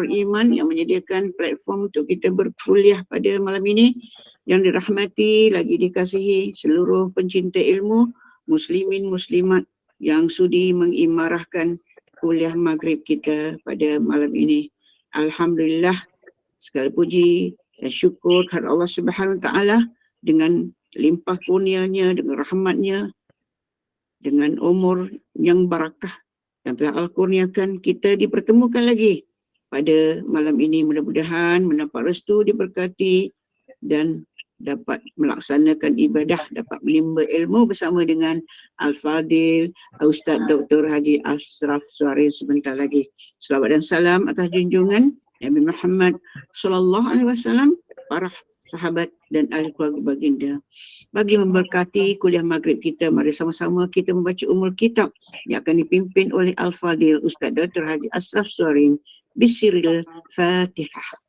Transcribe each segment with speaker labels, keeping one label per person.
Speaker 1: Iman yang menyediakan platform untuk kita berkuliah pada malam ini, yang dirahmati lagi dikasihi seluruh pencinta ilmu, muslimin muslimat yang sudi mengimarahkan kuliah maghrib kita pada malam ini. Alhamdulillah, segala puji dan syukur kepada Allah Subhanahu Wa Taala dengan limpah kurnianya, dengan rahmatnya, dengan umur yang barakah yang telah Al-Kurniakan, kita dipertemukan lagi pada malam ini. Mudah-mudahan mendapat restu, diberkati dan dapat melaksanakan ibadah, dapat menimba ilmu bersama dengan Al-Fadil Ustaz Dr. Haji Ashraf Suharin sebentar lagi. Selawat dan salam atas junjungan Nabi Muhammad sallallahu alaihi wasallam, para sahabat dan ahli keluarga baginda. Bagi memberkati kuliah maghrib kita, mari sama-sama kita membaca Ummul Kitab yang akan dipimpin oleh Al-Fadil Ustaz Dr. Haji Ashraf Suharin. Bismillahil Fatihah.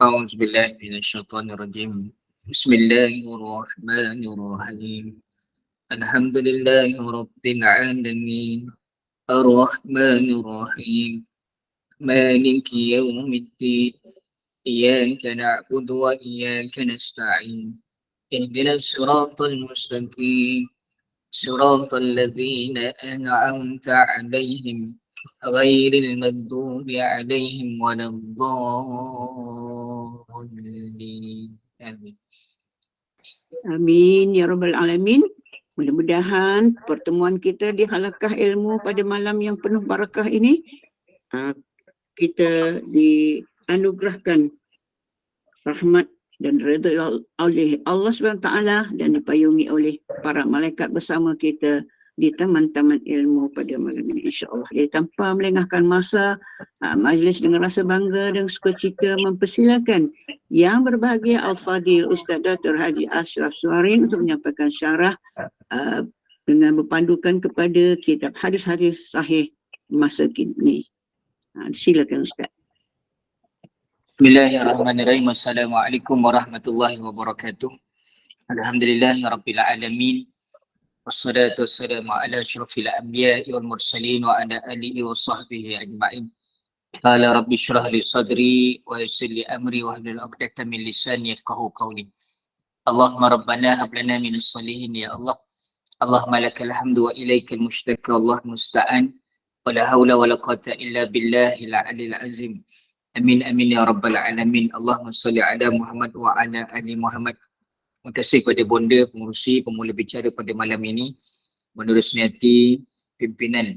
Speaker 2: A'udzubillahi minasyaitonirrajim. Bismillahirrahmanirrahim. Alhamdulillahi rabbil alamin. Ar-Rahmanir-Rahim. Maliki yaumiddin. Iyyaka na'budu wa iyyaka nasta'in. Ihdinas siratal mustaqim. Siratal ladzina an'amta 'alaihim ghairil maghdubi 'alaihim waladdallin. Amin.
Speaker 1: Amin ya rabbal alamin. Mudah-mudahan pertemuan kita di halaqah ilmu pada malam yang penuh barakah ini, kita dianugerahkan rahmat dan redha oleh Allah SWT dan dipayungi oleh para malaikat bersama kita di taman-taman ilmu pada malam ini, insya-Allah. Jadi tanpa melengahkan masa, majlis dengan rasa bangga dan sukacita mempersilakan yang berbahagia Al-Fadil Ustaz Dr. Haji Ashraf Suharin untuk menyampaikan syarah dengan berpandukan kepada kitab hadis-hadis sahih masa kini. Silakan Ustaz.
Speaker 2: Bismillahirrahmanirrahim. Assalamualaikum warahmatullahi wabarakatuh. Alhamdulillahirabbil alamin. Wassalatu wassalamu ala asyrafil anbiya'i wal mursalin wa ala alihi wa sahbihi ajma'in. Qala rabbi shrah li sadri wa yassir li amri wa hlul 'uqdatam min lisani yafqahu qawli. Allahumma rabbana hab lana minas salihin ya Allah. Allahumma lakal hamdu wa ilaikal mushtaka, Allahumma musta'an. Wa la haula wa la quwwata illa billahil 'aliyyil azim. Amin amin ya rabbal alamin. Allahumma salli ala Muhammad wa ala ali Muhammad. Terima kasih kepada bonda, pengurusi, pemula bicara pada malam ini, menurut niati pimpinan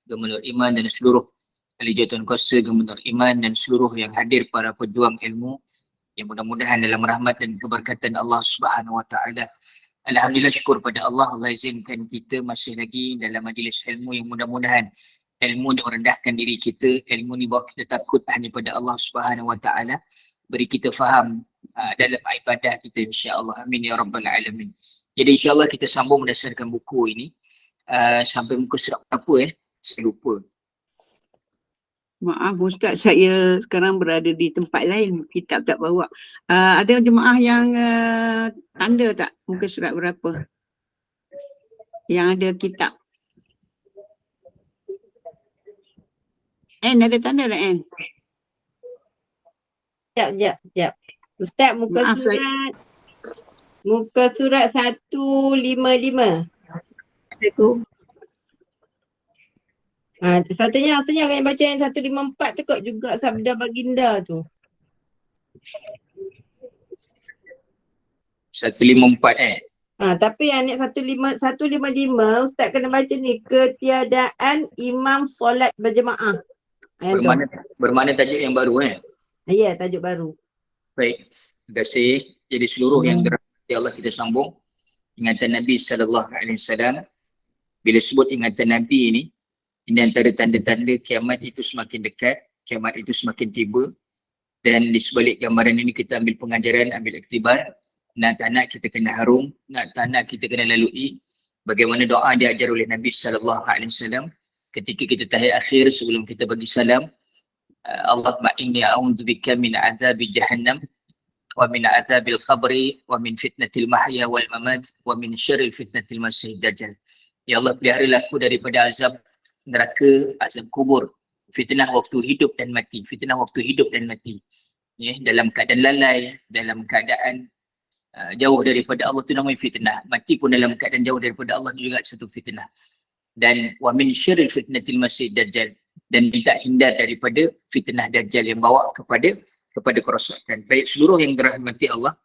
Speaker 2: Gubernur Iman dan seluruh ahli jawatan kuasa Gubernur Iman dan seluruh yang hadir para pejuang ilmu, yang mudah-mudahan dalam rahmat dan keberkatan Allah Subhanahu Wa Taala. Alhamdulillah, syukur pada Allah, Allah izinkan kita masih lagi dalam majlis ilmu yang mudah-mudahan ilmu ni merendahkan diri kita, ilmu ni bawa kita takut hanya pada Allah Subhanahu Wa Taala, beri kita faham dalam ibadah kita, insya-Allah. Amin ya rabbal alamin. Jadi insya-Allah kita sambung berdasarkan buku ini sampai muka surat apa saya lupa.
Speaker 1: Maaf Ustaz, saya sekarang berada di tempat lain, kitab tak bawa. Ada jemaah yang tanda tak muka surat berapa yang ada kitab? Ada tanda tak
Speaker 3: Sekejap. Ustaz, muka
Speaker 1: Maaf,
Speaker 3: surat muka surat 155. Satunya yang baca yang 154 tu kot juga sabda baginda tu.
Speaker 2: 154
Speaker 3: tapi yang ni 155 Ustaz kena baca ni, ketiadaan imam solat berjemaah.
Speaker 2: Bermakna tajuk yang baru
Speaker 3: Ya, tajuk baru.
Speaker 2: Baik, terima kasih. Jadi seluruh yang dirahmati Allah, kita sambung ingatan Nabi sallallahu alaihi wasallam. Bila sebut ingatan Nabi ini antara tanda-tanda kiamat itu semakin dekat, kiamat itu semakin tiba. Dan di sebalik gambaran ini kita ambil pengajaran, ambil iktibar. Nak tak nak kita kena harum, nak tak nak kita kena lalui bagaimana doa diajar oleh Nabi sallallahu alaihi wasallam ketika kita tahiyat akhir sebelum kita bagi salam. Allahumma inni a'udzubika min adzabi jahannam wa min adzabil qabri wa min fitnatil mahya wal mamat wa min syarril fitnatil masih dajjal. Ya Allah, peliharalah aku daripada azab neraka, azab kubur, Fitnah waktu hidup dan mati. Fitnah waktu hidup dan mati. Dalam keadaan lalai, dalam keadaan jauh daripada Allah, itu namanya fitnah. Mati pun dalam keadaan jauh daripada Allah juga satu fitnah. Dan wa min syarril fitnatil masih dajjal, dan minta hindar daripada fitnah dajjal yang bawa kepada kerosakan. Baik seluruh yang dirahmati Allah,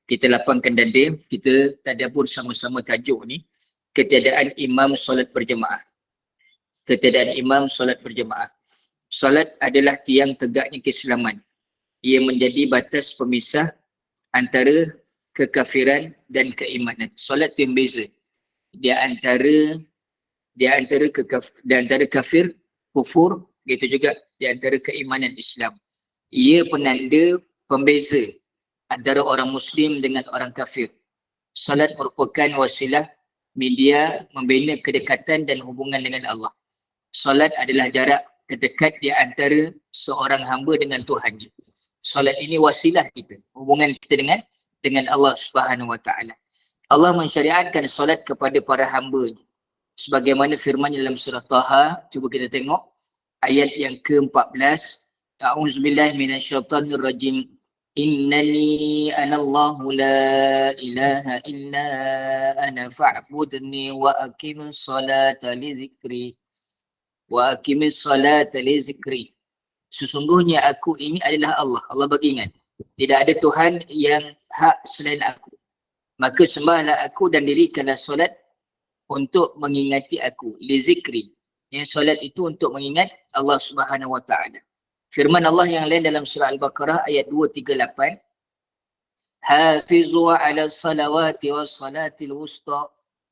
Speaker 2: kita lapangkan dada, kita tadabbur sama-sama tajuk ni, ketiadaan imam solat berjemaah. Ketiadaan imam solat berjemaah. Solat adalah tiang tegaknya keislaman. Ia menjadi batas pemisah antara kekafiran dan keimanan. Solat itu yang beza. Dia antara kafir, kufur, begitu juga di antara keimanan Islam. Ia penanda pembeza antara orang Muslim dengan orang kafir. Salat merupakan wasilah media membina kedekatan dan hubungan dengan Allah. Salat adalah jarak terdekat di antara seorang hamba dengan Tuhannya. Salat ini wasilah kita, hubungan kita dengan Allah Subhanahu Wa Taala. Allah mensyariatkan salat kepada para hamba-Nya. Sebagaimana firman-Nya dalam surah Taha, cuba kita tengok ayat yang ke-14. A'udzubillahi minasyaitonir rajim. Innani anallahu la ilaha illa ana fa'budni wa aqimis salata li dzikri. Wa aqimis salata li dzikri. Sesungguhnya aku ini adalah Allah. Allah bagi ingat. Tidak ada Tuhan yang hak selain aku. Maka sembahlah aku dan dirikanlah solat untuk mengingati aku. Li zikri. Yang solat itu untuk mengingat Allah Subhanahu Wa Taala. Firman Allah yang lain dalam surah Al-Baqarah ayat 238. Hafizu ala salawati wa salatil wusta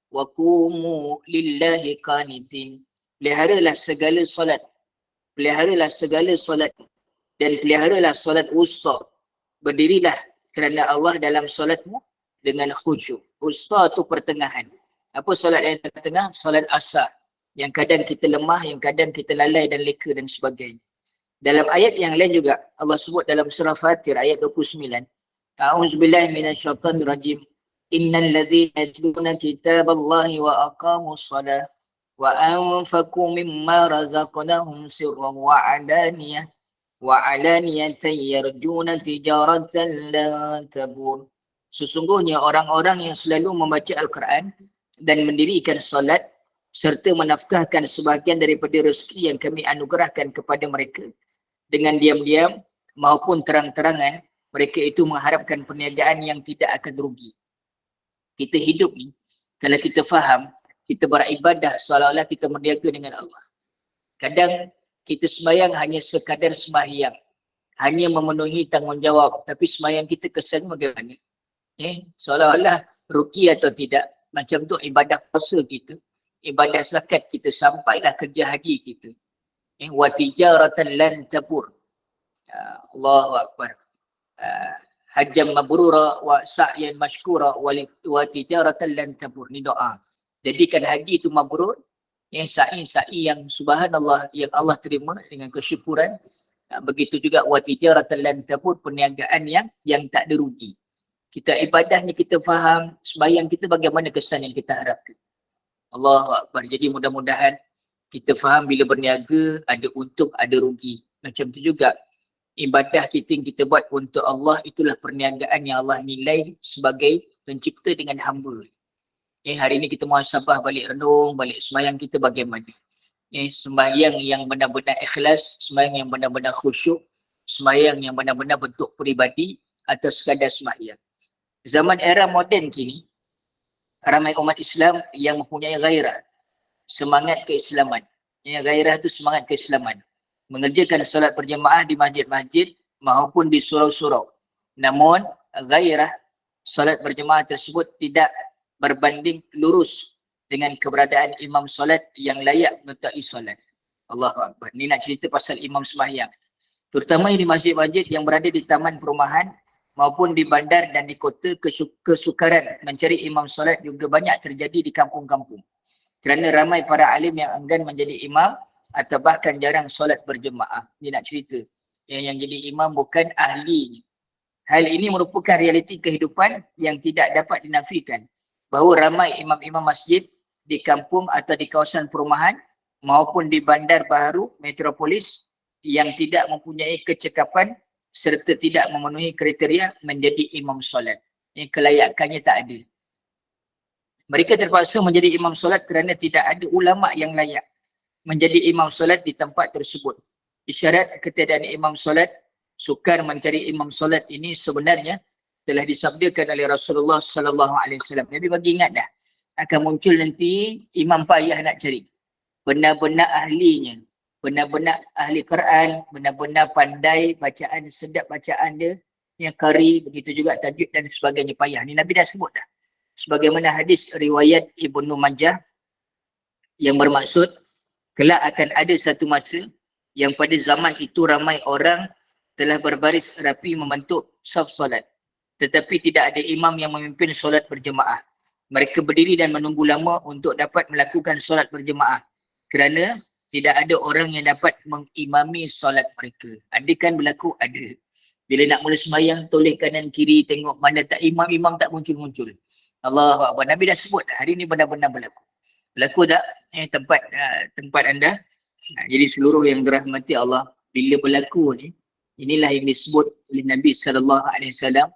Speaker 2: wa qumu lillahi qanitin. Peliharalah segala solat. Peliharalah segala solat dan peliharalah solat wusta. Berdirilah kerana Allah dalam solatmu dengan khusyuk. Wusta itu pertengahan. Apa solat yang tengah? Solat asar. Yang kadang kita lemah, yang kadang kita lalai dan leka dan sebagainya. Dalam ayat yang lain juga Allah sebut dalam surah Fatir ayat 29. A'udzubillahi minasyaitonir rajim. Innal ladzina yatluna kitaballahi wa aqamus shalah wa anfaqu mimma razaqnahum sirran wa alaniyatan yarjuna tijaratan lan tabur. Sesungguhnya orang-orang yang selalu membaca Al-Quran dan mendirikan salat serta menafkahkan sebahagian daripada rezeki yang kami anugerahkan kepada mereka dengan diam-diam maupun terang-terangan, mereka itu mengharapkan perniagaan yang tidak akan rugi. Kita hidup ni, kalau kita faham, kita beribadah seolah-olah kita berniaga dengan Allah. Kadang kita sembahyang hanya sekadar sembahyang, hanya memenuhi tanggungjawab, tapi sembahyang kita kesan bagaimana? Seolah-olah rugi atau tidak. Macam tu ibadah puasa kita, ibadah zakat kita, sampailah kerja haji kita. Wa tijaratan lan tabur. Allahu Akbar. Hajjam mabrura wa sa'yan mashkura wa tijaratan lan tabur. Ni doa. Jadikan haji itu mabrur, sa'i yang subhanallah, yang Allah terima dengan kesyukuran. Begitu juga wa tijaratan lan tabur, perniagaan yang tak ada rugi. Kita ibadahnya kita faham, sembahyang kita bagaimana kesan yang kita harapkan. Allahu Akbar. Jadi mudah-mudahan kita faham bila berniaga ada untung, ada rugi. Macam tu juga ibadah kita yang kita buat untuk Allah, itulah perniagaan yang Allah nilai sebagai pencipta dengan hamba. Hari ini kita muhasabah balik renung, balik sembahyang kita bagaimana. Sembahyang yang benar-benar ikhlas, sembahyang yang benar-benar khusyuk, sembahyang yang benar-benar bentuk peribadi atau sekadar sembahyang. Zaman era moden kini, ramai umat Islam yang mempunyai gairah, semangat keislaman. Gairah itu semangat keislaman. Mengerjakan solat berjemaah di masjid-masjid maupun di surau-surau. Namun gairah solat berjemaah tersebut tidak berbanding lurus dengan keberadaan imam solat yang layak mengetahui solat. Allahu Akbar. Ni nak cerita pasal imam sembahyang. Terutama di masjid-masjid yang berada di taman perumahan maupun di bandar dan di kota, kesukaran mencari imam solat juga banyak terjadi di kampung-kampung. Kerana ramai para alim yang enggan menjadi imam atau bahkan jarang solat berjemaah. Dia nak cerita. Yang jadi imam bukan ahli. Hal ini merupakan realiti kehidupan yang tidak dapat dinafikan. Bahawa ramai imam-imam masjid di kampung atau di kawasan perumahan maupun di bandar baharu metropolis yang tidak mempunyai kecekapan serta tidak memenuhi kriteria menjadi imam solat. Yang kelayakannya tak ada. Mereka terpaksa menjadi imam solat kerana tidak ada ulama yang layak menjadi imam solat di tempat tersebut. Isyarat ketiadaan imam solat, sukar mencari imam solat ini sebenarnya telah disabdakan oleh Rasulullah sallallahu alaihi wasallam. Nabi bagi ingat dah, akan muncul nanti imam payah nak cari. Benar-benar ahlinya, benar-benar ahli Quran, benar-benar pandai bacaan, sedap bacaan dia, yang kari, begitu juga tajwid dan sebagainya, payah. Ni Nabi dah sebut dah. Sebagaimana hadis riwayat Ibnu Majah yang bermaksud kelak akan ada satu masa yang pada zaman itu ramai orang telah berbaris rapi membentuk saf solat, tetapi tidak ada imam yang memimpin solat berjemaah. Mereka berdiri dan menunggu lama untuk dapat melakukan solat berjemaah kerana tidak ada orang yang dapat mengimami solat mereka. Ada kan berlaku? Ada. Bila nak mula sembahyang, toleh kanan kiri, tengok mana tak imam tak muncul-muncul. Allahu Akbar. Nabi dah sebut dah, hari ni benar-benar berlaku. Berlaku tak tempat anda? Jadi seluruh yang dirahmati Allah, bila berlaku ni, inilah yang disebut oleh Nabi SAW.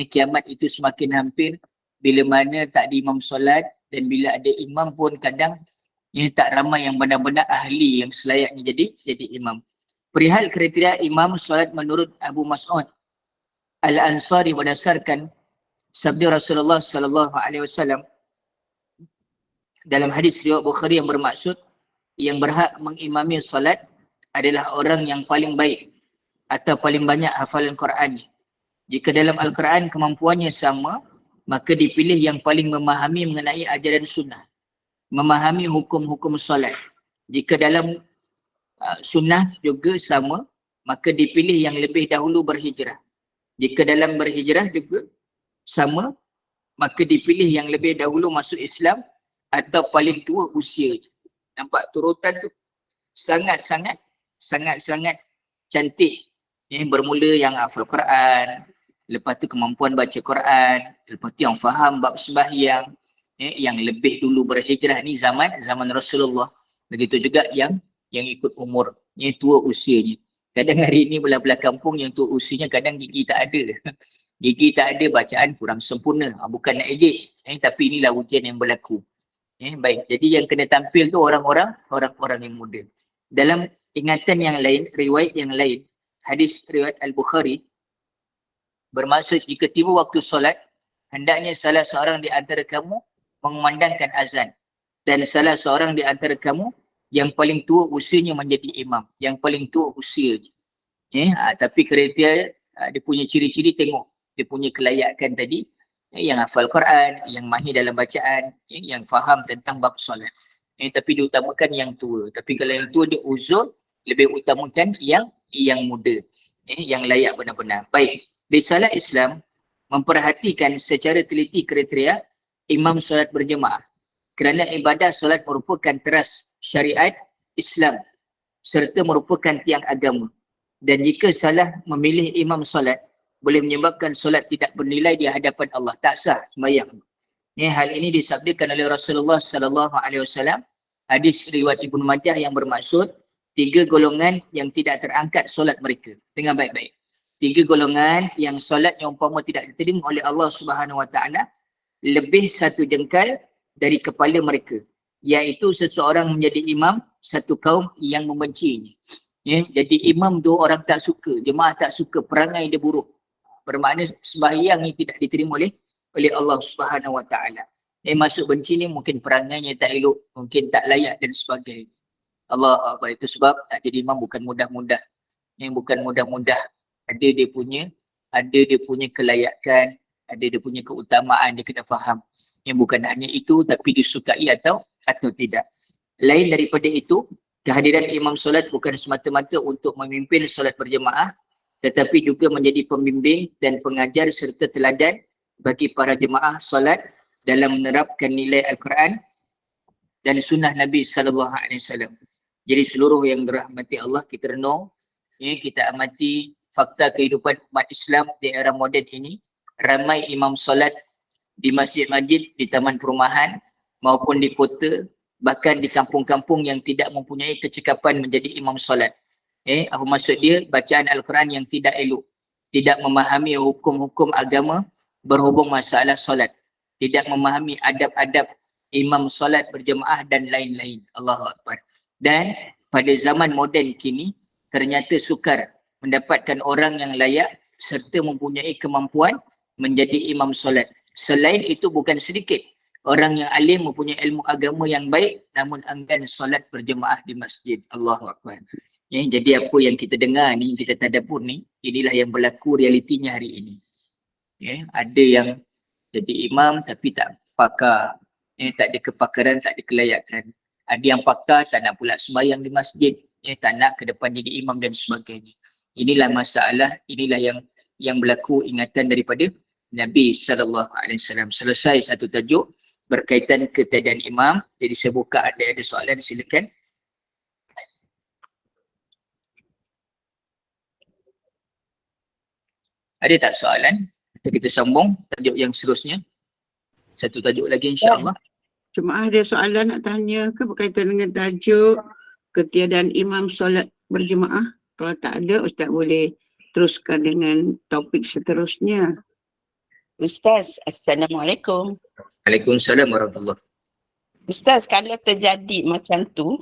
Speaker 2: Kiamat itu semakin hampir bila mana tak ada imam solat, dan bila ada imam pun kadang tak ramai yang benar-benar ahli yang selayaknya jadi imam. Perihal kriteria imam solat menurut Abu Mas'ud Al-Ansari berdasarkan sabda Rasulullah SAW dalam hadis riwayat Bukhari yang bermaksud yang berhak mengimami solat adalah orang yang paling baik atau paling banyak hafalan Qurannya. Jika dalam Al-Quran kemampuannya sama, maka dipilih yang paling memahami mengenai ajaran sunnah, memahami hukum-hukum solat. Jika dalam sunnah juga sama, maka dipilih yang lebih dahulu berhijrah. Jika dalam berhijrah juga sama, maka dipilih yang lebih dahulu masuk Islam atau paling tua usia. Nampak turutan tu sangat-sangat cantik. Bermula yang hafal Quran, lepas tu kemampuan baca Quran, lepas tu yang faham bab sembahyang, yang lebih dulu berhijrah ni zaman Rasulullah. Begitu juga yang ikut umur, yang tua usianya. Kadang hari ni belah-belah kampung yang tua usianya kadang gigi tak ada. Gigi tak ada, bacaan kurang sempurna. Bukan nak ejek, tapi inilah ujian yang berlaku. Baik, jadi yang kena tampil tu orang-orang yang muda. Dalam ingatan yang lain, riwayat yang lain, hadis riwayat Al-Bukhari bermaksud jika tiba waktu solat, hendaknya salah seorang di antara kamu mengumandangkan azan, dan salah seorang di antara kamu yang paling tua usianya menjadi imam, yang paling tua usianya. Tapi kriteria dia punya ciri-ciri, tengok dia punya kelayakan tadi, yang hafal Quran, yang mahir dalam bacaan, yang faham tentang bab solat. Tapi diutamakan yang tua. Tapi kalau yang tua dia uzur, lebih utamakan yang muda, yang layak benar-benar. Baik, Risalah Islam memperhatikan secara teliti kriteria imam solat berjemaah kerana ibadah solat merupakan teras syariat Islam serta merupakan tiang agama, dan jika salah memilih imam solat boleh menyebabkan solat tidak bernilai di hadapan Allah, tak sah sembahyang. Hal ini disabdakan oleh Rasulullah SAW, hadis riwayat Ibnu Majah yang bermaksud 3 golongan yang tidak terangkat solat mereka. Dengar baik-baik. 3 golongan yang solatnya umpama tidak diterima oleh Allah Subhanahu Wa Taala lebih 1 jengkal dari kepala mereka, iaitu seseorang menjadi imam satu kaum yang membencinya. Jadi imam tu orang tak suka, jemaah tak suka, perangai dia buruk. Bermakna sembahyang ni tidak diterima oleh Allah Subhanahu Wa Taala. Masuk benci ni mungkin perangainya tak elok, mungkin tak layak dan sebagainya. Allah Akbar. Itu sebab nak jadi imam bukan mudah-mudah. Bukan mudah-mudah. Ada dia punya kelayakan, ada dia punya keutamaan, dia kena faham. Bukan hanya itu, tapi disukai atau tidak. Lain daripada itu, kehadiran imam solat bukan semata-mata untuk memimpin solat berjemaah, tetapi juga menjadi pembimbing dan pengajar serta teladan bagi para jemaah solat dalam menerapkan nilai Al-Quran dan sunnah Nabi SAW. Jadi seluruh yang dirahmati Allah, kita renung, kita amati fakta kehidupan umat Islam di era moden ini. Ramai imam solat di masjid-masjid, di taman perumahan maupun di kota Bahkan di kampung-kampung yang tidak mempunyai kecekapan menjadi imam solat. Apa maksud dia? Bacaan Al-Quran yang tidak elok. Tidak memahami hukum-hukum agama berhubung masalah solat. Tidak memahami adab-adab imam solat berjemaah dan lain-lain. Allahu Akbar. Dan pada zaman moden kini, ternyata sukar mendapatkan orang yang layak serta mempunyai kemampuan menjadi imam solat. Selain itu bukan sedikit orang yang alim mempunyai ilmu agama yang baik namun enggan solat berjemaah di masjid. Allahu Akbar. Jadi apa yang kita dengar ni, kita tadabbur ni, inilah yang berlaku realitinya hari ini. Ada yang jadi imam tapi tak pakar, tak ada kepakaran, tak ada kelayakan. Ada yang pakar, tak nak pula sembahyang di masjid, tak nak ke depan jadi imam dan sebagainya. Inilah masalah, inilah yang berlaku ingatan daripada Nabi SAW. Selesai satu tajuk berkaitan ketiadaan imam. Jadi saya buka, ada soalan, silakan. Ada tak soalan? Kita sambung tajuk yang seterusnya. Satu tajuk lagi insya-Allah.
Speaker 1: Cuma ada soalan nak tanya ke berkaitan dengan tajuk ketiadaan imam solat berjemaah? Kalau tak ada, Ustaz boleh teruskan dengan topik seterusnya.
Speaker 4: Ustaz, Assalamualaikum.
Speaker 2: Waalaikumsalam warahmatullahi.
Speaker 4: Ustaz, kalau terjadi macam tu,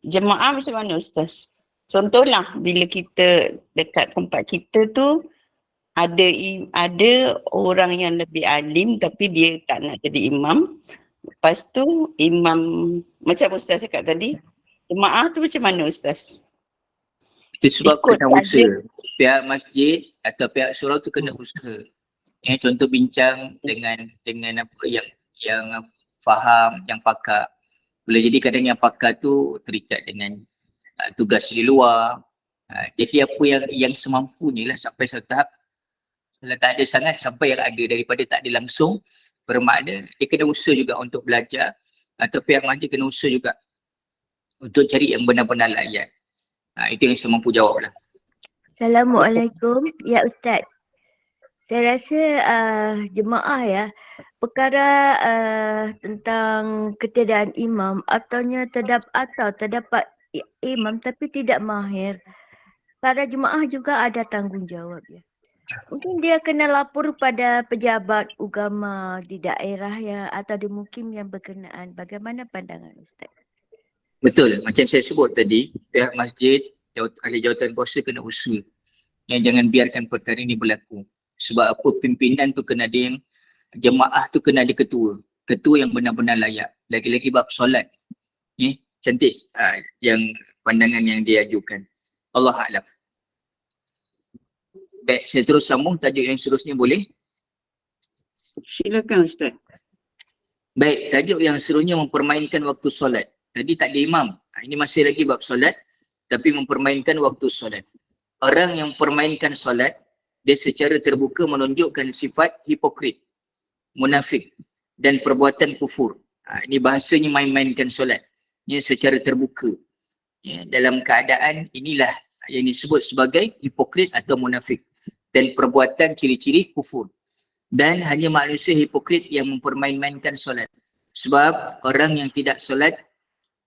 Speaker 4: jemaah macam mana Ustaz? Contohlah bila kita dekat tempat kita tu ada orang yang lebih alim tapi dia tak nak jadi imam. Lepas tu imam, macam Ustaz cakap tadi, jemaah tu macam mana Ustaz?
Speaker 2: Itu sebab
Speaker 4: Ikut
Speaker 2: kena usaha. Pihak masjid atau pihak surau tu kena usaha. Contoh bincang dengan apa yang faham, yang pakar. Boleh jadi kadang yang pakar tu terikat dengan tugas di luar. Jadi apa yang semampunya lah sampai satu tahap. Kalau tak ada sangat sampai yang ada, daripada tak ada langsung, bermakna dia kena usaha juga untuk belajar, atau pihak masjid kena usaha juga untuk cari yang benar-benar layak. Itu yang saya mampu jawab lah.
Speaker 5: Assalamualaikum. Ya Ustaz. Saya rasa jemaah ya, perkara tentang ketiadaan imam ataunya terdapat imam tapi tidak mahir. Para jemaah juga ada tanggungjawab ya. Mungkin dia kena lapor pada pejabat agama di daerah yang atau di mukim yang berkenaan. Bagaimana pandangan Ustaz?
Speaker 2: Betul, macam saya sebut tadi, pihak masjid, ahli jawatan kuasa kena usaha. Jangan biarkan perkara ini berlaku. Sebab apa, pimpinan tu kena ada yang, jemaah tu kena ada ketua. Ketua yang benar-benar layak. Lagi-lagi bab solat. Cantik yang pandangan yang dia ajukan. Allah A'lam. Baik, saya terus sambung tajuk yang seterusnya boleh?
Speaker 1: Silakan Ustaz.
Speaker 2: Baik, tajuk yang seterusnya mempermainkan waktu solat. Tadi tak ada imam. Ini masih lagi bab solat, tapi mempermainkan waktu solat. Orang yang mempermainkan solat, dia secara terbuka menunjukkan sifat hipokrit, munafik dan perbuatan kufur. Ini bahasanya main-mainkan solat. Ini secara terbuka. Dalam keadaan inilah yang disebut sebagai hipokrit atau munafik dan perbuatan ciri-ciri kufur. Dan hanya manusia hipokrit yang mempermain-mainkan solat. Sebab orang yang tidak solat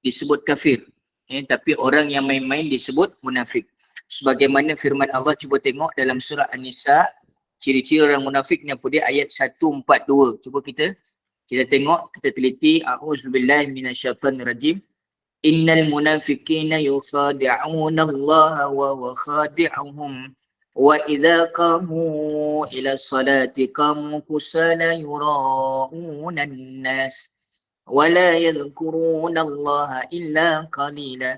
Speaker 2: disebut kafir. Tapi orang yang main-main disebut munafik. Sebagaimana firman Allah, cuba tengok dalam surah An-Nisa, ciri-ciri orang munafik ni apa dia, ayat 142. Cuba kita tengok, kita teliti. A'udzubillahi minasyaitonirrajim. Innal munafiqina yukhadi'una Allah wa huwa khadi'uhum wa idza qamu ila salati qamu kusala yura'una an-nas wa la yadhkuruna Allah illa qalila.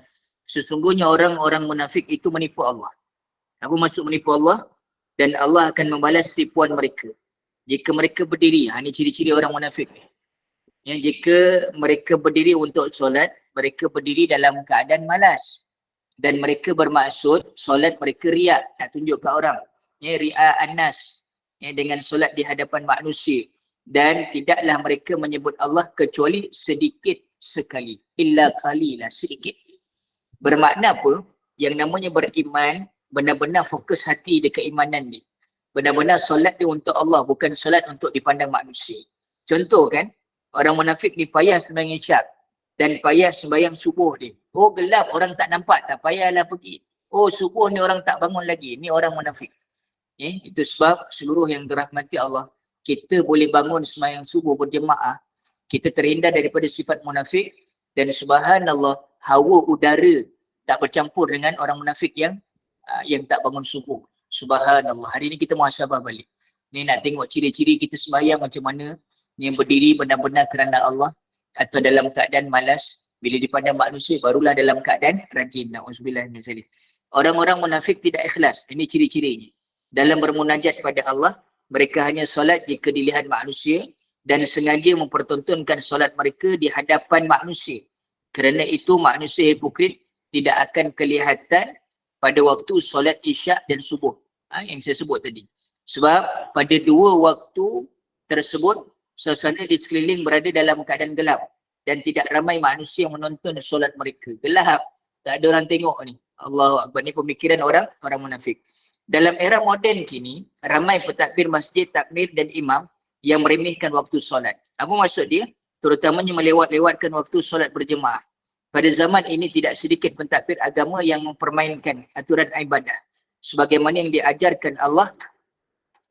Speaker 2: Sesungguhnya orang-orang munafik itu menipu Allah. Apa maksud menipu Allah? Dan Allah akan membalas tipuan mereka. Jika mereka berdiri, ini ciri-ciri orang munafik. Jika mereka berdiri untuk solat, mereka berdiri dalam keadaan malas. Dan mereka bermaksud solat mereka riak, nak tunjuk ke orang. Ri'a an-nas. Dengan solat di hadapan manusia. Dan tidaklah mereka menyebut Allah kecuali sedikit sekali. Illa qalila, sedikit. Bermakna apa? Yang namanya beriman, benar-benar fokus hati dekat keimanan ni. Benar-benar solat dia untuk Allah, bukan solat untuk dipandang manusia. Contoh kan, Orang munafik ni payah sembahyang isyak dan payah sembahyang subuh dia. Oh gelap, orang tak nampak, tak payahlah pergi. Oh subuh ni orang tak bangun lagi, ni orang munafik. Itu sebab seluruh yang dirahmati Allah, kita boleh bangun sembahyang subuh berjemaah, kita terhindar daripada sifat munafik, dan subhanallah hawa udara tak bercampur dengan orang munafik yang tak bangun subuh. Subhanallah. Hari ni kita muhasabah balik. Ni nak tengok ciri-ciri kita sembahyang macam mana, yang berdiri benar-benar kerana Allah atau dalam keadaan malas. Bila dipandang manusia barulah dalam keadaan rajin. Na'udzubillah min zalik. Orang-orang munafik tidak ikhlas. Ini ciri-cirinya. Dalam bermunajat pada Allah, mereka hanya solat jika dilihat manusia dan sengaja mempertontonkan solat mereka di hadapan manusia. Kerana itu manusia hipokrit tidak akan kelihatan pada waktu solat isyak dan subuh. Yang saya sebut tadi. Sebab pada dua waktu tersebut, suasana di sekeliling berada dalam keadaan gelap dan tidak ramai manusia yang menonton solat mereka. Gelap, tak ada orang tengok ni. Allahu Akbar, ni pemikiran orang munafik. Dalam era moden kini, ramai pentadbir masjid, takmir dan imam yang meremehkan waktu solat. Apa maksud dia? Terutamanya melewat-lewatkan waktu solat berjemaah. Pada zaman ini tidak sedikit pentadbir agama yang mempermainkan aturan ibadah sebagaimana yang diajarkan Allah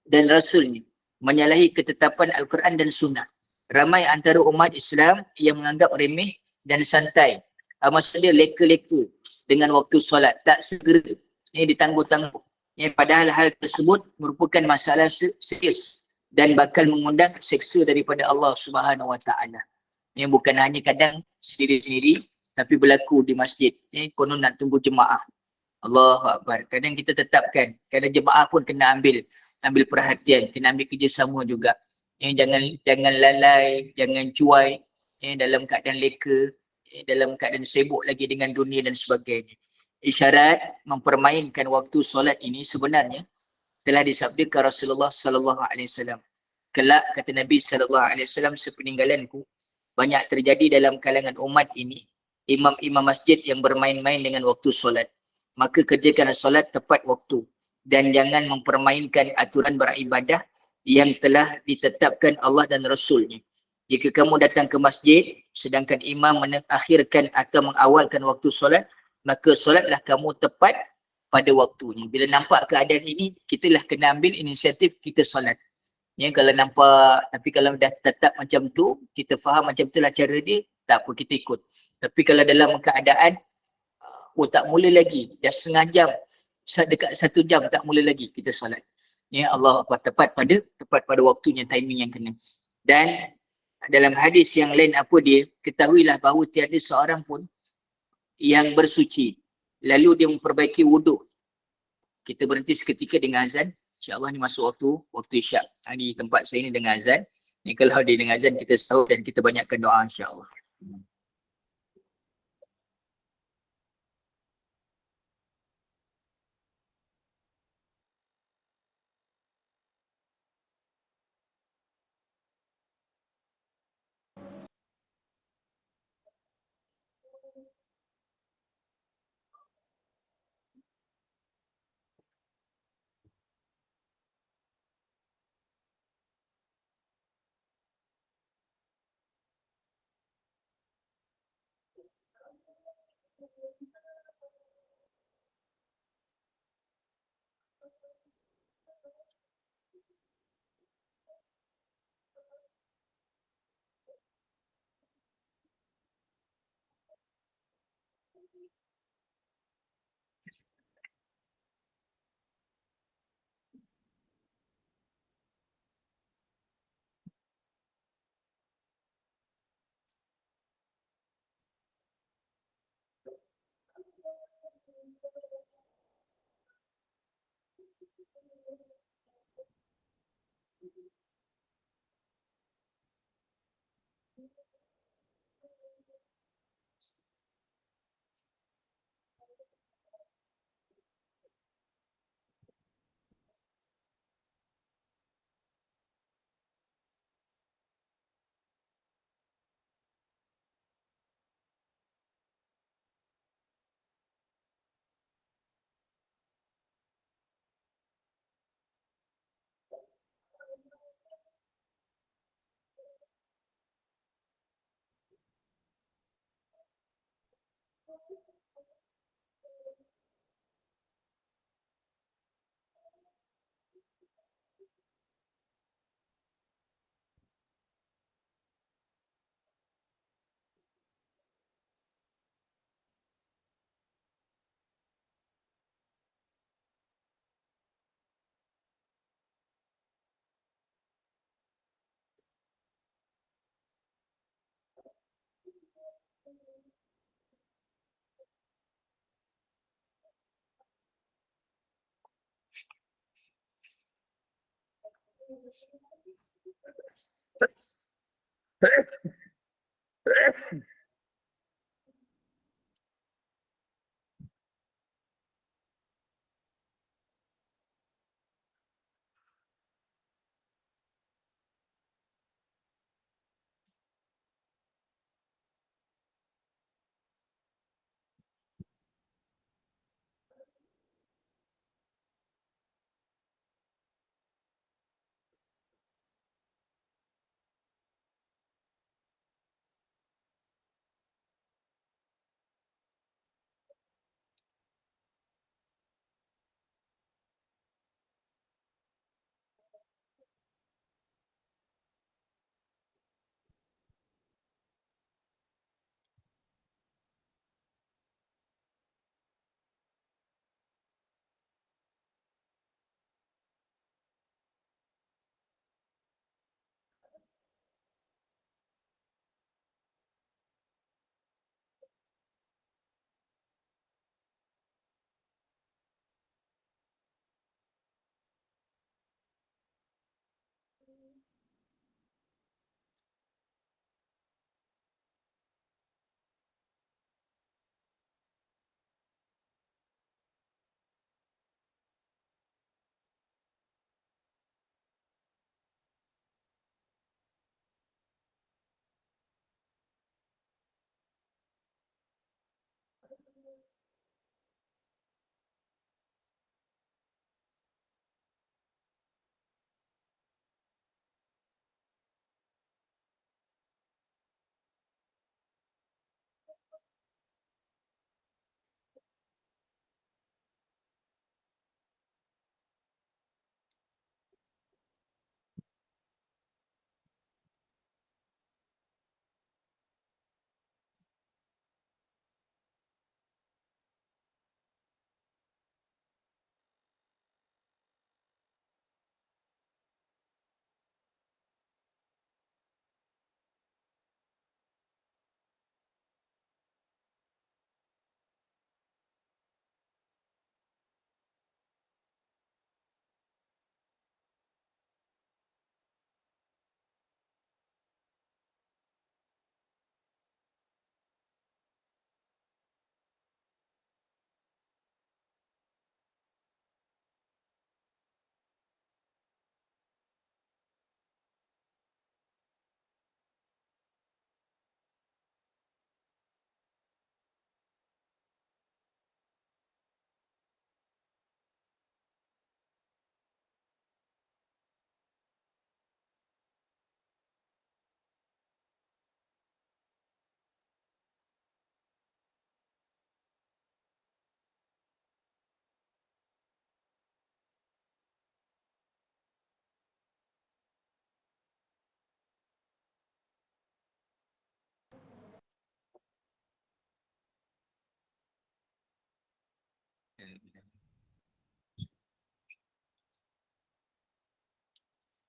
Speaker 2: dan Rasulnya, menyalahi ketetapan Al-Quran dan Sunnah. Ramai antara umat Islam yang menganggap remeh dan santai. Maksudnya leka-leka dengan waktu solat, tak segera. Ini ditangguh-tangguh. Padahal hal tersebut merupakan masalah serius dan bakal mengundang seksa daripada Allah Subhanahu Wa Taala. Ini bukan hanya kadang sendiri-sendiri, tapi berlaku di masjid. Konon nak tunggu jemaah. Allahu Akbar. Kadang kita tetapkan, kadang jemaah pun kena ambil perhatian, kena ambil kerjasama juga. Jangan lalai, jangan cuai, dalam keadaan leka, dalam keadaan sibuk lagi dengan dunia dan sebagainya. Isyarat mempermainkan waktu solat ini sebenarnya telah disabdakan Rasulullah sallallahu alaihi wasallam. Kelak kata Nabi sallallahu alaihi wasallam, sepeninggalanku banyak terjadi dalam kalangan umat ini imam-imam masjid yang bermain-main dengan waktu solat. Maka kerjakan solat tepat waktu dan jangan mempermainkan aturan beribadah yang telah ditetapkan Allah dan Rasulnya. Jika kamu datang ke masjid sedangkan imam mengakhirkan atau mengawalkan waktu solat, maka solatlah kamu tepat pada waktunya. Bila nampak keadaan ini, kitalah kena ambil inisiatif kita solat. Kalau nampak, tapi kalau dah tetap macam tu, kita faham macam itulah cara dia, tak apa, kita ikut. Tapi kalau dalam keadaan tak mula lagi, dah setengah jam, dekat 1 jam tak mula lagi, kita solat. Allah tepat pada waktunya, timing yang kena. Dan dalam hadis yang lain apa dia, ketahuilah bahawa tiada seorang pun yang bersuci lalu dia memperbaiki wuduk. Kita berhenti seketika dengan azan. InsyaAllah ni masuk waktu isyak. Di tempat saya ni dengan azan. Ni kalau dia dengan azan kita sahur dan kita banyakkan doa insyaAllah.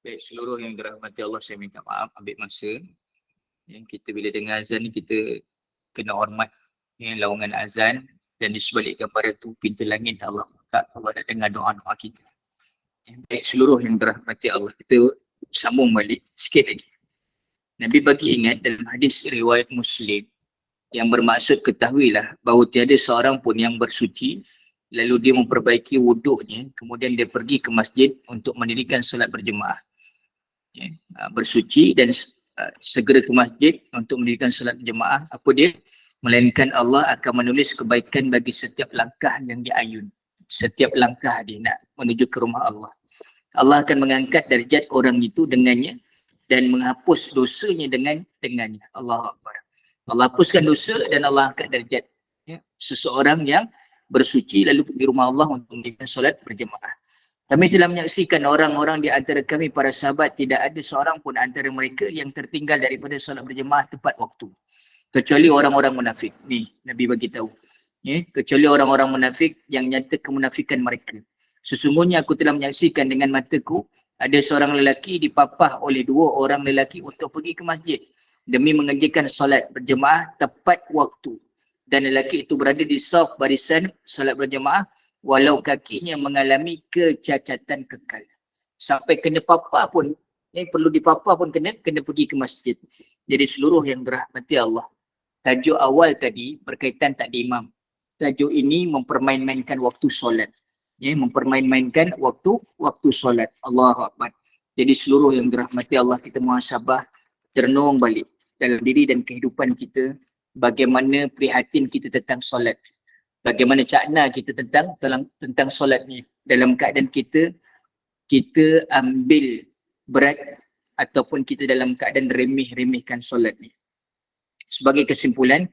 Speaker 2: Baik, seluruh yang dirahmati Allah, saya minta maaf ambil masa. Yang kita bila dengar azan ni kita kena hormat lawangan azan, dan disebalikkan pada tu pintu langit Allah buka, Allah nak dengar doa-doa kita. Baik, seluruh yang dirahmati Allah, kita sambung balik sikit lagi. Nabi bagi ingat dalam hadis riwayat Muslim yang bermaksud ketahuilah bahawa tiada seorang pun yang bersuci lalu dia memperbaiki wuduknya kemudian dia pergi ke masjid untuk mendirikan solat berjemaah. Bersuci dan segera ke masjid untuk mendirikan solat berjemaah, apa dia? Melainkan Allah akan menulis kebaikan bagi setiap langkah yang dia ayun. Setiap langkah dia nak menuju ke rumah Allah. Allah akan mengangkat darjat orang itu dengannya dan menghapus dosanya dengannya. Allahu Akbar. Allah hapuskan dosa dan Allah angkat darjat seseorang yang bersuci lalu pergi rumah Allah untuk mendirikan solat berjemaah. Kami telah menyaksikan orang-orang di antara kami para sahabat tidak ada seorang pun antara mereka yang tertinggal daripada solat berjemaah tepat waktu. Kecuali orang-orang munafik. Ni Nabi bagi tahu. Kecuali orang-orang munafik yang nyata kemunafikan mereka. Sesungguhnya aku telah menyaksikan dengan mataku ada seorang lelaki dipapah oleh dua orang lelaki untuk pergi ke masjid demi mengerjakan solat berjemaah tepat waktu. Dan lelaki itu berada di saf barisan solat berjemaah walau kakinya mengalami kecacatan kekal. sampai kena papa pun, perlu dipapa pun kena pergi ke masjid. Jadi seluruh yang dirahmati Allah. Tajuk awal tadi berkaitan tak ada imam. Tajuk ini mempermain-mainkan waktu solat. Mempermain-mainkan waktu solat. Allahu Akbar. Jadi seluruh yang dirahmati Allah, kita muhasabah, renung balik dalam diri dan kehidupan kita, bagaimana prihatin kita tentang solat. Bagaimana cakna kita tentang solat ni. Dalam keadaan kita ambil berat ataupun kita dalam keadaan remeh-remehkan solat ni. Sebagai kesimpulan,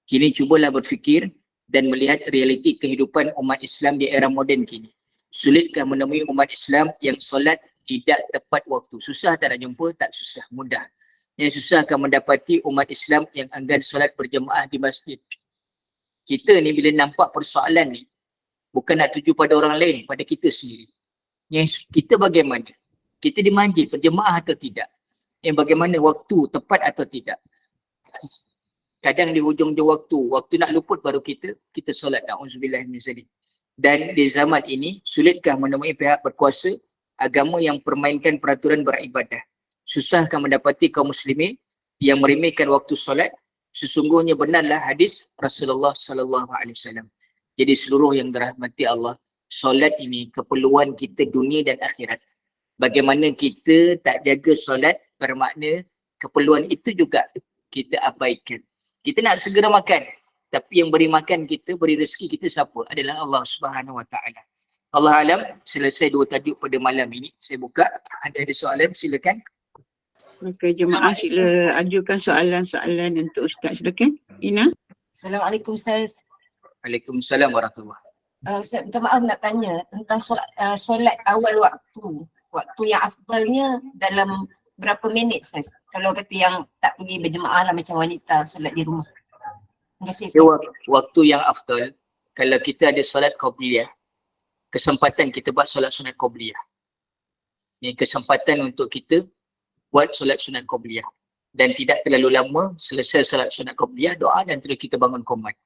Speaker 2: kini cubalah berfikir dan melihat realiti kehidupan umat Islam di era moden kini. Sulitkah menemui umat Islam yang solat tidak tepat waktu? Susah tak nak jumpa? Tak susah, mudah. Yang susahkah mendapati umat Islam yang enggan solat berjemaah di masjid? Kita ni bila nampak persoalan ni, bukan nak tuju pada orang lain, pada kita sendiri. Yang kita bagaimana? Kita di masjid berjemaah atau tidak? Yang bagaimana waktu tepat atau tidak? Kadang di hujung waktu nak luput baru kita solat. Na'udzubillah min zalik. Dan di zaman ini, sulitkah menemui pihak berkuasa agama yang permainkan peraturan beribadah? Susahkah mendapati kaum muslimin yang meremehkan waktu solat? Sesungguhnya benarlah hadis Rasulullah sallallahu alaihi wasallam. Jadi seluruh yang dirahmati Allah, solat ini keperluan kita dunia dan akhirat. Bagaimana kita tak jaga solat, bermakna keperluan itu juga kita abaikan. Kita nak segera makan, tapi yang beri makan kita, beri rezeki kita siapa? Adalah Allah Subhanahu Wa Taala. Allah alam, selesai 2 tajuk pada malam ini. Saya buka, ada soalan, silakan.
Speaker 1: Maka jemaah sila ajukan soalan-soalan untuk Ustaz. Silakan. Ina.
Speaker 6: Assalamualaikum Ustaz.
Speaker 2: Waalaikumsalam warahmatullahi.
Speaker 6: Ustaz, minta maaf nak tanya tentang solat awal waktu. Waktu yang afdalnya dalam berapa minit Ustaz? Kalau kata yang tak pergi berjemaah lah macam wanita solat di rumah. Terima kasih Ustaz.
Speaker 2: Waktu yang afdal, kalau kita ada solat qabliyah, kesempatan kita buat solat sunat qabliyah. Ini kesempatan untuk kita buat solat sunat qabliyah. Dan tidak terlalu lama selesai solat sunat qabliyah, doa dan terus kita bangun qomat.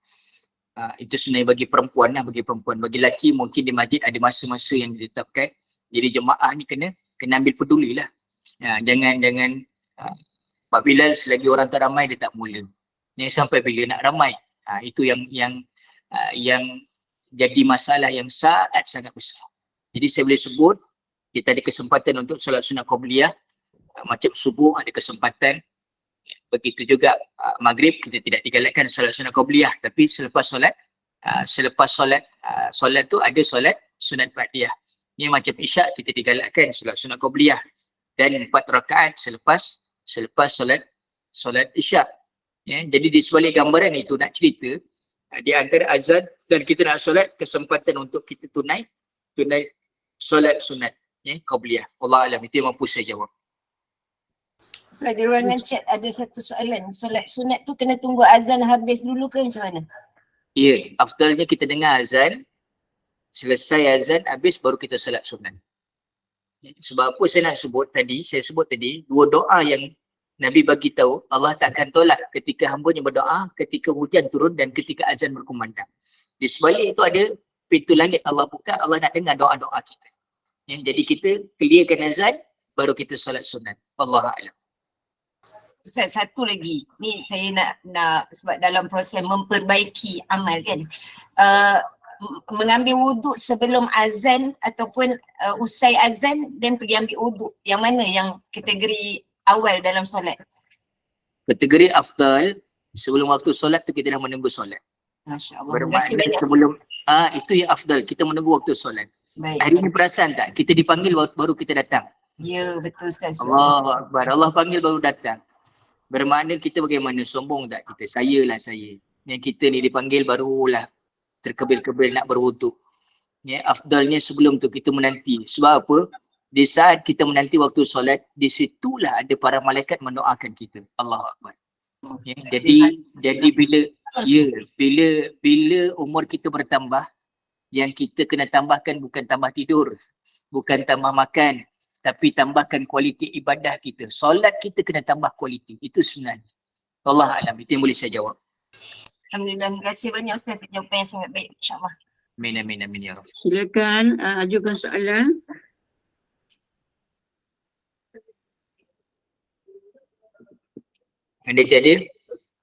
Speaker 2: Itu sebenarnya bagi perempuan lah, bagi lelaki mungkin di masjid ada masa-masa yang ditetapkan. Jadi jemaah ni kena ambil peduli lah. Jangan apabila selagi orang tak ramai dia tak mula. Ni sampai bila nak ramai. Itu yang jadi masalah yang sangat besar. Jadi saya boleh sebut kita ada kesempatan untuk solat sunat qabliyah. Macam subuh ada kesempatan. Begitu juga maghrib kita tidak digalakkan solat sunat qabliyah, tapi selepas solat tu ada solat sunat ba'diyah. Ini macam isyak kita digalakkan solat sunat qabliyah dan 4 rakaat selepas solat isyak. Jadi di sebalik gambaran itu nak cerita di antara azan dan kita nak solat, kesempatan untuk kita tunai solat sunat qabliyah. Allah alam, itu yang mampu saya jawab.
Speaker 6: Ustaz, di ruangan chat ada satu soalan. Solat sunat tu kena tunggu azan habis dulu ke macam mana?
Speaker 2: Ya, afdalnya kita dengar azan, selesai azan habis baru kita solat sunat. Sebab apa saya sebut tadi 2 doa yang Nabi bagi tahu Allah takkan tolak ketika hamba-Nya berdoa, ketika hujan turun dan ketika azan berkumandang. Di sebalik itu ada pintu langit Allah buka, Allah nak dengar doa-doa kita. Jadi kita clearkan azan baru kita solat sunat. Allah a'lam.
Speaker 6: Ustaz, satu lagi. Ni saya nak sebab dalam proses memperbaiki amal kan. Mengambil wuduk sebelum azan ataupun usai azan dan pergi ambil wuduk. Yang mana yang kategori awal dalam solat?
Speaker 2: Kategori afdal sebelum waktu solat tu kita dah menunggu solat.
Speaker 6: Masya-Allah.
Speaker 2: Bermakna sebelum itu yang afdal, kita menunggu waktu solat.
Speaker 6: Baik.
Speaker 2: Hari ni perasan tak? Kita dipanggil baru kita datang.
Speaker 6: Ya, betul Ustaz.
Speaker 2: Allahu Akbar. Allah panggil baru datang. Bermakna kita bagaimana? Sombong tak kita? Saya. Yang kita ni dipanggil barulah terkebil-kebil nak berwuduk. Afdalnya sebelum tu kita menanti. Sebab apa? Di saat kita menanti waktu solat, di situlah ada para malaikat mendoakan kita. Allahu Akbar. Jadi bila umur kita bertambah, yang kita kena tambahkan bukan tambah tidur, bukan tambah makan, tapi tambahkan kualiti ibadah kita. Solat kita kena tambah kualiti. Itu sebenarnya. Allah alam. Itu yang boleh saya jawab.
Speaker 6: Alhamdulillah. Terima kasih banyak Ustaz. Jawapan yang sangat baik. InsyaAllah.
Speaker 2: Amin ya Rabb.
Speaker 1: Silakan ajukan soalan.
Speaker 2: Anda tiada?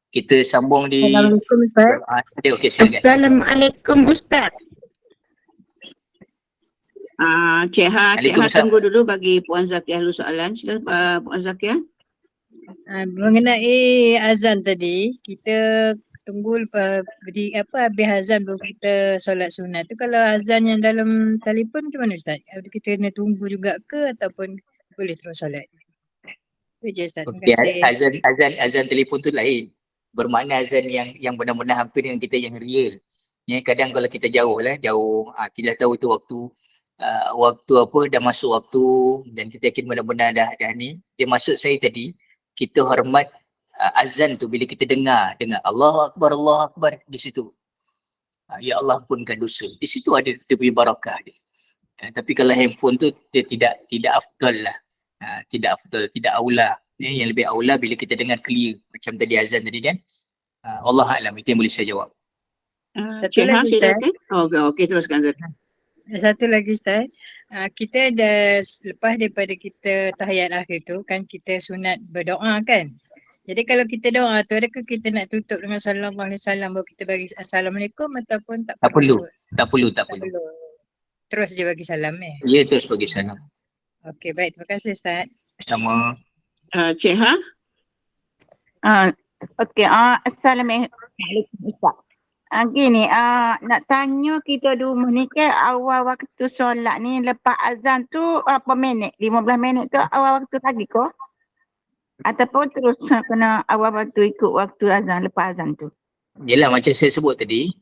Speaker 2: Kita sambung di
Speaker 7: Assalamualaikum Ustaz.
Speaker 2: okey silakan.
Speaker 1: Assalamualaikum Ustaz. Cik Ha
Speaker 2: Waalaikumsalam.
Speaker 1: tunggu dulu bagi Puan Zakiah dulu soalan. Sila Puan Zakiah.
Speaker 7: Mengenai azan tadi, kita tunggu habis azan baru kita solat sunat tu. Kalau azan yang dalam telefon macam mana Ustaz? Kita kena tunggu juga ke ataupun boleh terus solat? Itu je Ustaz. Terima kasih.
Speaker 2: Azan telefon tu lain. Bermakna azan yang benar-benar hampir dengan kita yang real. Ya, kadang kalau kita jauh, kita tahu tu waktu apa dah masuk waktu dan kita yakin benar-benar dah ni. Dia maksud saya tadi, kita hormat azan tu bila kita dengar Allahu Akbar di situ. Ya Allah ampunkan dosa. Di situ ada dia punya barakah dia. Tapi kalau handphone tu dia tidak afdal lah. Tidak afdal, tidak aula. Yang lebih aula bila kita dengar clear macam tadi azan tadi kan. Allah alam, itu yang boleh saya jawab.
Speaker 7: Satu
Speaker 1: Cik Ha
Speaker 7: lagi Ustaz.
Speaker 1: silakan. Okey teruskan Zakiah.
Speaker 7: Satu lagi Ustaz. Kita dah lepas daripada kita tahiyat akhir tu kan kita sunat berdoa kan. Jadi kalau kita doa tu adakah kita nak tutup dengan sallallahu alaihi wasallam baru kita bagi assalamualaikum ataupun tak perlu?
Speaker 2: Tak perlu.
Speaker 7: Terus je bagi salam
Speaker 2: Ya, terus bagi salam.
Speaker 7: Okey baik, terima kasih Ustaz.
Speaker 2: Sama.
Speaker 1: Cik Ha.
Speaker 8: Okey, Assalamualaikum Ustaz. Gini, nak tanya kita di rumah ni ke awal waktu solat ni lepas azan tu berapa minit? 15 minit tu awal waktu lagi ke? Ataupun terus kena awal waktu ikut waktu azan, lepas azan tu?
Speaker 2: Yelah macam saya sebut tadi.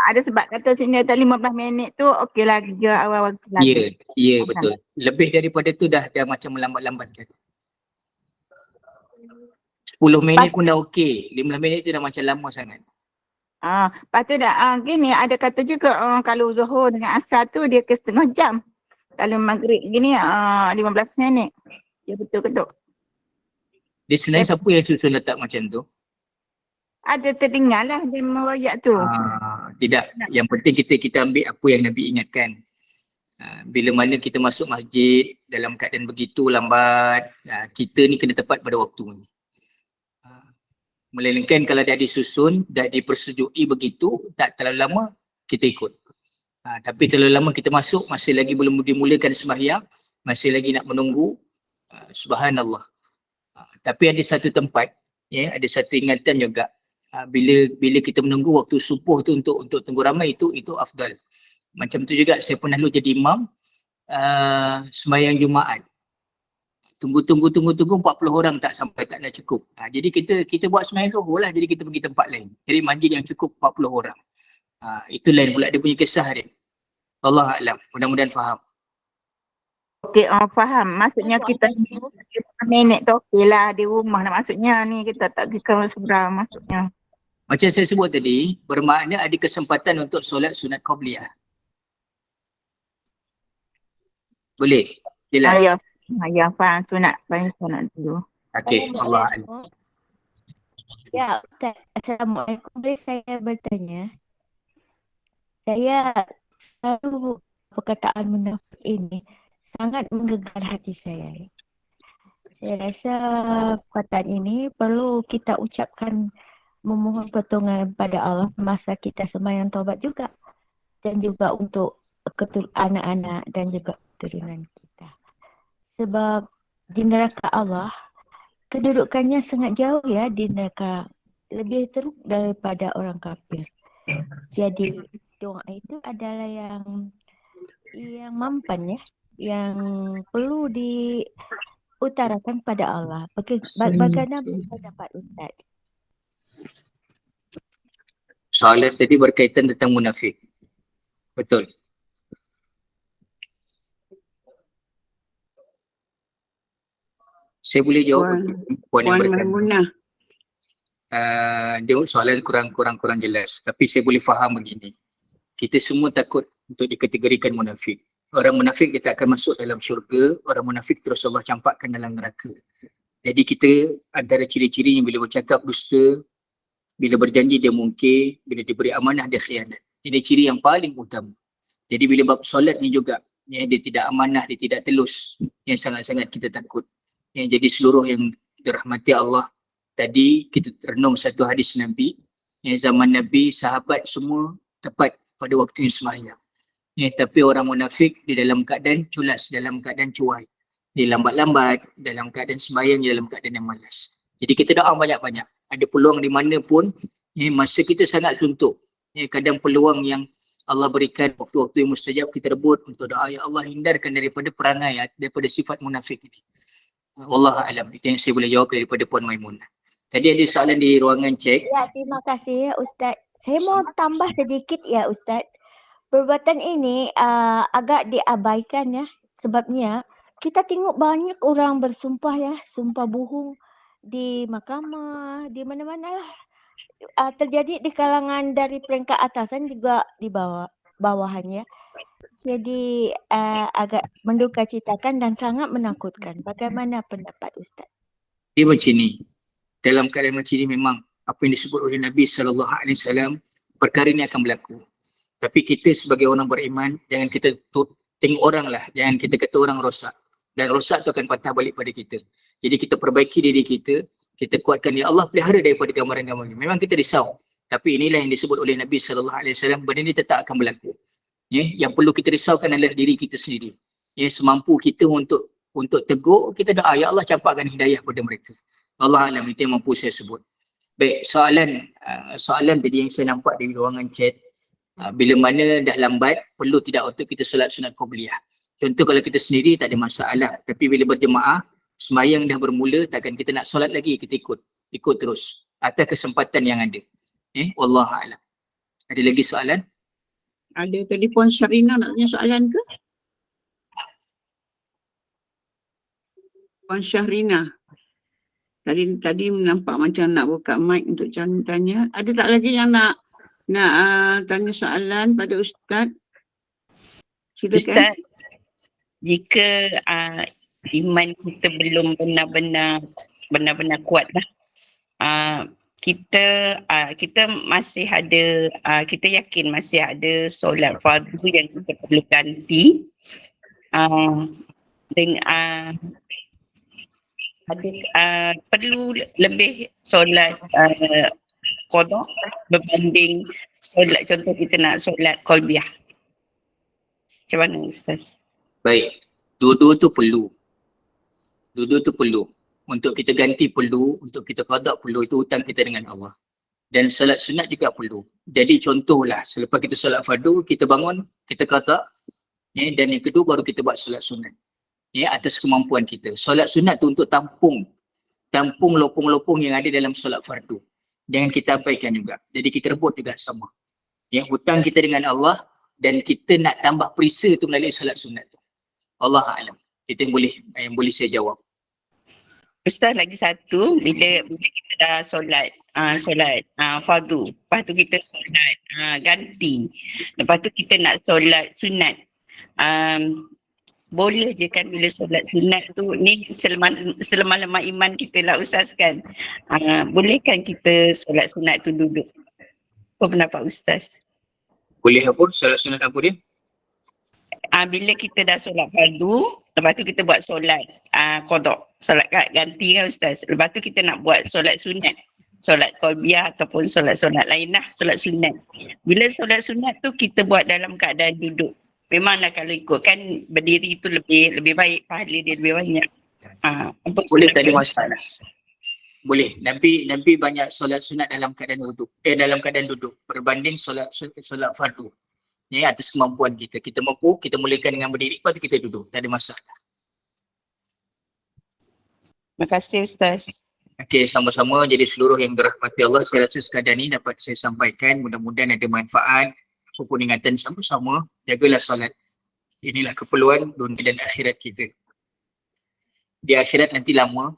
Speaker 8: Ada sebab kata sini ada 15 minit tu okey lagi je awal waktu lagi.
Speaker 2: Ya betul. Lebih daripada tu dah macam melambat-lambatkan. 10 minit pun dah okey. 15 minit tu dah macam lama sangat.
Speaker 8: Lepas tu gini ada kata juga kalau Zuhur dengan Asar tu dia ke setengah jam. Kalau Maghrib gini 15 minit. Ya betul ke tak?
Speaker 2: Dia sebenarnya siapa yang susun letak macam tu?
Speaker 8: Ada terdengar lah dia merayak tu.
Speaker 2: Tidak. Yang penting kita ambil apa yang Nabi ingatkan. Bila mana kita masuk masjid dalam keadaan begitu lambat, kita ni kena tepat pada waktu ni. Melainkan kalau dah disusun, dah dipersetujui begitu, tak terlalu lama kita ikut. Tapi terlalu lama kita masuk, masih lagi belum dimulakan sembahyang, masih lagi nak menunggu, subhanallah. Tapi ada satu tempat, ada satu ingatan juga, bila kita menunggu waktu subuh tu untuk tunggu ramai itu afdal. Macam tu juga saya pernah dulu jadi imam sembahyang Jumaat. Tunggu 40 orang tak sampai, tak nak cukup. Jadi kita buat sembahyang Zuhur lah, jadi kita pergi tempat lain. Jadi masjid yang cukup 40 orang. Itu lain pula dia punya kisah dia. Allah a'lam. Mudah-mudahan faham.
Speaker 8: Okey, faham. Maksudnya kita 15 minit tu okey lah di rumah lah. Maksudnya ni kita tak pergi ke seberang maksudnya.
Speaker 2: Macam saya sebut tadi, bermakna ada kesempatan untuk solat sunat qabliyah. Boleh? Jelas?
Speaker 8: Ya, faham sunat dulu.
Speaker 2: Okey, Allah a'lam.
Speaker 5: Ya Ustaz, Assalamualaikum. Boleh saya bertanya? Saya selalu perkataan munafik ini sangat menggegar hati saya. Saya rasa perkataan ini perlu kita ucapkan memohon pertolongan pada Allah semasa kita sembahyang taubat juga. Dan juga untuk anak-anak dan juga keturunan kita. Sebab di neraka Allah, kedudukannya sangat jauh ya di neraka. Lebih teruk daripada orang kafir. Jadi doa itu adalah yang mampan ya. Yang perlu diutarakan pada Allah. Bagaimana pendapat Ustaz?
Speaker 2: Soalan tadi berkaitan tentang munafik. Betul. Saya boleh jawab puan yang bertanya.
Speaker 1: Maimunah.
Speaker 2: Dia soalan kurang jelas. Tapi saya boleh faham begini. Kita semua takut untuk dikategorikan munafik. Orang munafik dia tak akan masuk dalam syurga. Orang munafik terus Allah campakkan dalam neraka. Jadi kita antara ciri-cirinya bila bercakap dusta, bila berjanji dia mungkir, bila diberi amanah dia khianat. Ini ciri yang paling utama. Jadi bila bab solat ni juga, dia tidak amanah, dia tidak telus. Yang sangat-sangat kita takut. Jadi seluruh yang dirahmati Allah tadi kita renung satu hadis Nabi. Zaman Nabi, sahabat semua tepat pada waktu sembahyang. Tapi orang munafik di dalam keadaan culas, dalam keadaan cuai. Dia lambat-lambat, dalam keadaan sembahyang, dalam keadaan yang malas. Jadi kita doa banyak-banyak. Ada peluang di mana pun, masa kita sangat suntuk. Kadang peluang yang Allah berikan waktu-waktu yang mustajab, kita rebut untuk doa. Ya Allah, hindarkan daripada perangai, daripada sifat munafik ini. Wallahualam. Itu yang saya boleh jawab daripada Puan Maimunah. Tadi ada soalan di ruangan cek.
Speaker 5: Ya, terima kasih ya Ustaz. Saya mau tambah sedikit ya Ustaz. Perbuatan ini agak diabaikan ya. Sebabnya kita tengok banyak orang bersumpah ya, sumpah bohong di mahkamah, di mana-mana lah. Terjadi di kalangan dari peringkat atasan juga di bawahannya. Jadi agak menduka citakan dan sangat menakutkan. Bagaimana pendapat Ustaz?
Speaker 2: Dia macam ni. Dalam keadaan macam ni memang apa yang disebut oleh Nabi SAW, perkara ini akan berlaku. Tapi kita sebagai orang beriman, jangan kita tengok orang lah. Jangan kita kata orang rosak. Dan rosak tu akan patah balik pada kita. Jadi kita perbaiki diri kita. Kita kuatkan, ya Allah pelihara daripada gambaran-gambaran ini. Memang kita risau. Tapi inilah yang disebut oleh Nabi SAW. Benda ini tetap akan berlaku. Yang perlu kita risaukan adalah diri kita sendiri. Semampu kita untuk tegur, kita doa, ya Allah campakkan hidayah pada mereka. Allah alam, itu yang mampu saya sebut. Baik, soalan tadi yang saya nampak di ruangan chat. Bila mana dah lambat, perlu tidak untuk kita solat sunat qabliyah. Contoh kalau kita sendiri tak ada masalah. Tapi bila berjemaah, sembahyang dah bermula, takkan kita nak solat lagi, kita ikut terus. Atas kesempatan yang ada. Wallahualam. Ada lagi soalan?
Speaker 1: Ada tadi Puan Syarina nak tanya soalan ke? Puan Syahrina. Tadi nampak macam nak buka mic untuk tanya. Ada tak lagi yang nak tanya soalan pada Ustaz? Silakan.
Speaker 4: Ustaz, jika iman kita belum benar-benar kuat lah, kita masih ada, kita yakin masih ada solat fardu yang kita perlu ganti, dengan perlu lebih solat qada berbanding solat, contoh kita nak solat qalbiyah. Macam mana Ustaz?
Speaker 2: Baik, dua-dua tu perlu. Untuk kita ganti perlu, untuk kita qada perlu, itu hutang kita dengan Allah. Dan solat sunat juga perlu. Jadi contohlah, selepas kita solat fardu, kita bangun, kita qada, dan yang kedua baru kita buat solat sunat. Atas kemampuan kita. Solat sunat tu untuk tampung lopong-lopong yang ada dalam solat fardu. Jangan kita abaikan juga. Jadi kita rebut juga sama. Hutang kita dengan Allah dan kita nak tambah perisa tu melalui solat sunat tu. Allah alam. Itu yang boleh saya jawab.
Speaker 4: Ustaz, lagi satu, bila kita dah solat fardu, lepas tu kita solat ganti, lepas tu kita nak solat sunat, boleh je kan bila solat sunat tu, ni selama-lama iman kita lah Ustaz kan, boleh kan kita solat sunat tu duduk? Apa pendapat Ustaz?
Speaker 2: Boleh apa? Solat sunat apa dia?
Speaker 4: Bila kita dah solat fardu, lepas tu kita buat solat qada, solat ganti kan Ustaz. Lepas tu kita nak buat solat sunat, solat qalbiyah ataupun solat-solat lain lah, solat sunat. Bila solat sunat tu kita buat dalam keadaan duduk. Memanglah kalau ikut kan berdiri tu lebih baik, pahala dia lebih banyak.
Speaker 2: Boleh, tak ada masalah. Boleh. Nabi banyak solat sunat dalam keadaan duduk berbanding solat fardu. Atas kemampuan kita. Kita mampu, kita mulakan dengan berdiri, lepas tu kita duduk. Tak ada masalah.
Speaker 4: Terima kasih Ustaz.
Speaker 2: Okey, sama-sama. Jadi seluruh yang dirahmati Allah, saya rasa sekadar ni dapat saya sampaikan. Mudah-mudahan ada manfaat. Pun ingatan sama-sama, jagalah solat. Inilah keperluan dunia dan akhirat kita. Di akhirat nanti lama,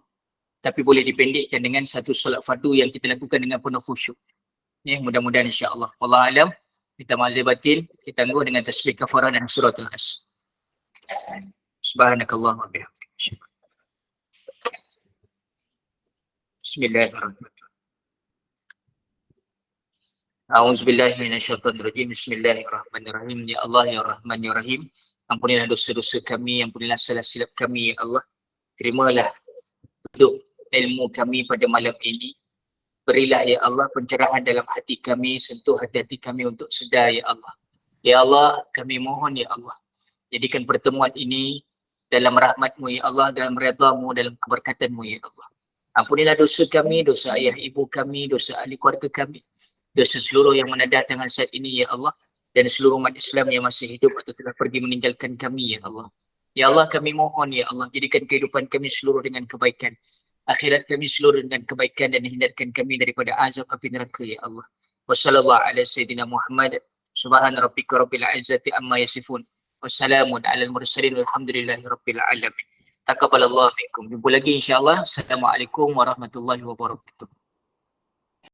Speaker 2: tapi boleh dipendekkan dengan satu solat fardu yang kita lakukan dengan penuh khusyuk. Mudah-mudahan insya-Allah. Wallahu alam. Kita mazhir batin, kita tangguh dengan tasbih kafarah dan suratul As. Subhanakallah wa bihamdika. Bismillahirrahmanirrahim. A'udzubillahi minasyaitonirrajim. Bismillahirrahmanirrahim. Ya Allah ya Rahman ya Rahim. Ampunilah dosa-dosa kami, ampunilah salah silap kami ya Allah. Terimalah duduk ilmu kami pada malam ini. Berilah ya Allah pencerahan dalam hati kami, sentuh hati-hati kami untuk sedar ya Allah. Ya Allah, kami mohon ya Allah, jadikan pertemuan ini dalam rahmat-Mu ya Allah, dalam redha-Mu, dalam keberkatan-Mu ya Allah. Ampunilah dosa kami, dosa ayah ibu kami, dosa ahli keluarga kami, dosa seluruh yang menadah tangan saat ini ya Allah, dan seluruh umat Islam yang masih hidup atau telah pergi meninggalkan kami ya Allah. Ya Allah, kami mohon ya Allah, jadikan kehidupan kami seluruh dengan kebaikan, akhirat kami seluruh dengan kebaikan, dan hindarkan kami daripada azab api neraka ya Allah. Wassallallahu ala sayyidina Muhammad. Subhana rabbika rabbil izzati amma yasifun. Wassalamun alal mursalin walhamdulillahi rabbil alamin. Taqabbalallahu minkum. Jumpa lagi insya-Allah. Assalamualaikum warahmatullahi wabarakatuh.